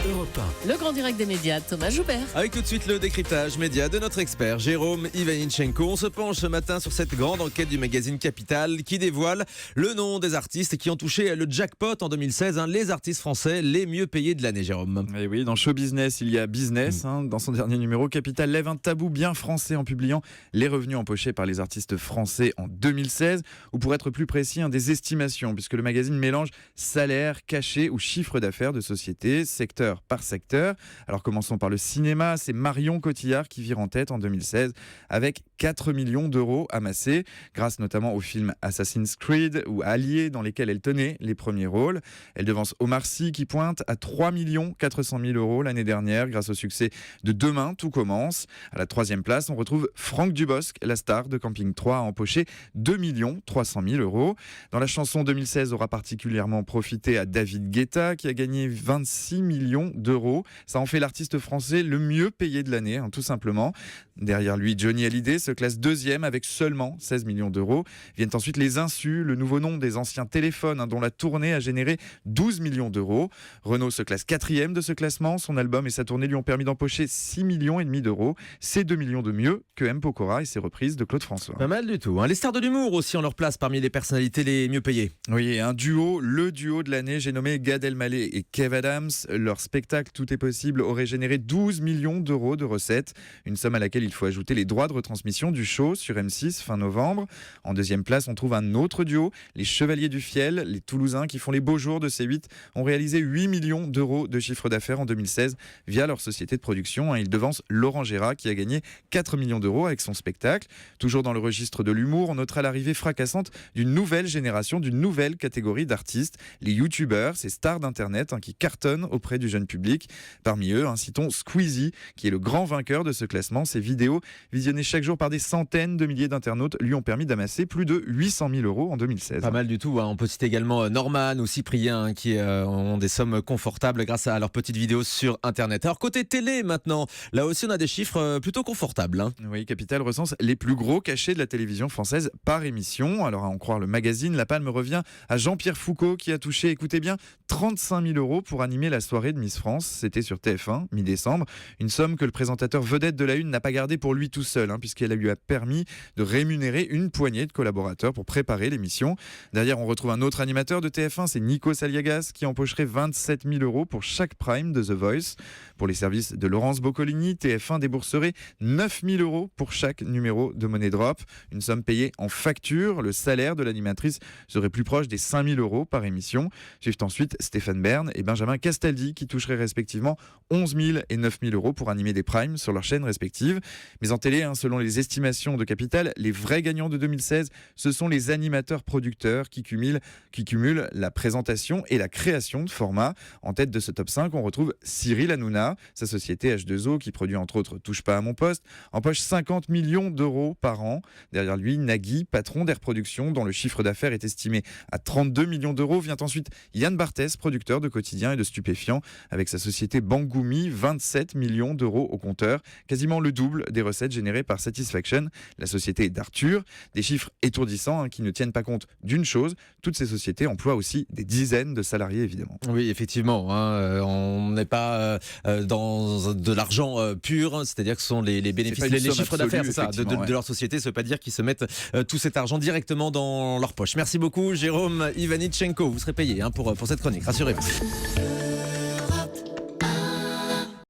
Europe 1. Le grand direct des médias, Thomas Joubert. Avec tout de suite le décryptage média de notre expert Jérôme Ivanichenko. On se penche ce matin sur cette grande enquête du magazine Capital qui dévoile le nom des artistes qui ont touché le jackpot en 2016. Les artistes français les mieux payés de l'année, Jérôme. Et oui, dans Show Business, il y a Business. Dans son dernier numéro, Capital lève un tabou bien français en publiant les revenus empochés par les artistes français en 2016. Ou pour être plus précis, des estimations, puisque le magazine mélange salaire, cachet ou chiffre d'affaires de sociétés, secteur par secteur. Alors commençons par le cinéma. C'est Marion Cotillard qui vire en tête en 2016 avec 4 millions d'euros amassés, grâce notamment aux films Assassin's Creed ou Alliés dans lesquels elle tenait les premiers rôles. Elle devance Omar Sy qui pointe à 3 400 000 euros l'année dernière grâce au succès de Demain, tout commence. À la troisième place, on retrouve Franck Dubosc, la star de Camping 3, a empoché 2 300 000 euros. Dans la chanson, 2016 aura particulièrement profité à David Guetta qui a gagné 26 millions d'euros. Ça en fait l'artiste français le mieux payé de l'année, tout simplement. Derrière lui, Johnny Hallyday se classe deuxième avec seulement 16 millions d'euros. Viennent ensuite les Insus, le nouveau nom des anciens téléphones dont la tournée a généré 12 millions d'euros. Renaud se classe quatrième de ce classement. Son album et sa tournée lui ont permis d'empocher 6 millions et demi d'euros. C'est 2 millions de mieux que M. Pokora et ses reprises de Claude François. Pas mal du tout. Les stars de l'humour aussi ont leur place parmi les personnalités les mieux payées. Oui, un duo, le duo de l'année, j'ai nommé Gad Elmaleh et Kev Adams. Leur spectacle Tout est possible aurait généré 12 millions d'euros de recettes, une somme à laquelle il faut ajouter les droits de retransmission du show sur M6 fin novembre. En deuxième place, on trouve un autre duo, les Chevaliers du Fiel, les Toulousains qui font les beaux jours de C8, ont réalisé 8 millions d'euros de chiffre d'affaires en 2016 via leur société de production. Ils devancent Laurent Gérard qui a gagné 4 millions d'euros avec son spectacle. Toujours dans le registre de l'humour, on notera l'arrivée fracassante d'une nouvelle génération, d'une nouvelle catégorie d'artistes, les youtubeurs, ces stars d'internet qui cartonnent auprès du jeune public. Parmi eux, citons Squeezie, qui est le grand vainqueur de ce classement. Ses vidéos, visionnées chaque jour par des centaines de milliers d'internautes, lui ont permis d'amasser plus de 800 000 euros en 2016. Pas mal du tout. On peut citer également Norman ou Cyprien qui ont des sommes confortables grâce à leurs petites vidéos sur internet. Alors côté télé maintenant, là aussi on a des chiffres plutôt confortables. Oui, Capital recense les plus gros cachets de la télévision française par émission. Alors à en croire le magazine, la palme revient à Jean-Pierre Foucault qui a touché, écoutez bien, 35 000 euros pour animer la soirée de Miss France. C'était sur TF1, mi-décembre. Une somme que le présentateur vedette de la Une n'a pas gardée pour lui tout seul, puisqu'elle lui a permis de rémunérer une poignée de collaborateurs pour préparer l'émission. Derrière, on retrouve un autre animateur de TF1, c'est Nico Saliagas, qui empocherait 27 000 euros pour chaque prime de The Voice. Pour les services de Laurence Boccolini, TF1 débourserait 9 000 euros pour chaque numéro de Money Drop. Une somme payée en facture. Le salaire de l'animatrice serait plus proche des 5 000 euros par émission. Suivent ensuite Stéphane Bern et Benjamin Castaldi qui toucheraient respectivement 11 000 et 9 000 euros pour animer des primes sur leurs chaînes respectives. Mais en télé, selon les estimations de Capital, les vrais gagnants de 2016, ce sont les animateurs-producteurs qui cumulent la présentation et la création de formats. En tête de ce top 5, on retrouve Cyril Hanouna. Sa société H2O, qui produit entre autres Touche pas à mon poste, empoche 50 millions d'euros par an. Derrière lui, Nagui, patron d'Air Production, dont le chiffre d'affaires est estimé à 32 millions d'euros. Vient ensuite Yann Barthès, producteur de quotidiens et de stupéfiants, avec sa société Bangoumi, 27 millions d'euros au compteur, quasiment le double des recettes générées par Satisfaction, la société d'Arthur. Des chiffres étourdissants qui ne tiennent pas compte d'une chose, toutes ces sociétés emploient aussi des dizaines de salariés évidemment. Oui, effectivement, on n'est pas dans de l'argent pur, c'est-à-dire que ce sont les bénéfices, les chiffres d'affaires, c'est ça, de leur société. Ça ne veut pas dire qu'ils se mettent tout cet argent directement dans leur poche. Merci beaucoup Jérôme Ivanichenko, vous serez payé pour cette chronique, rassurez-vous.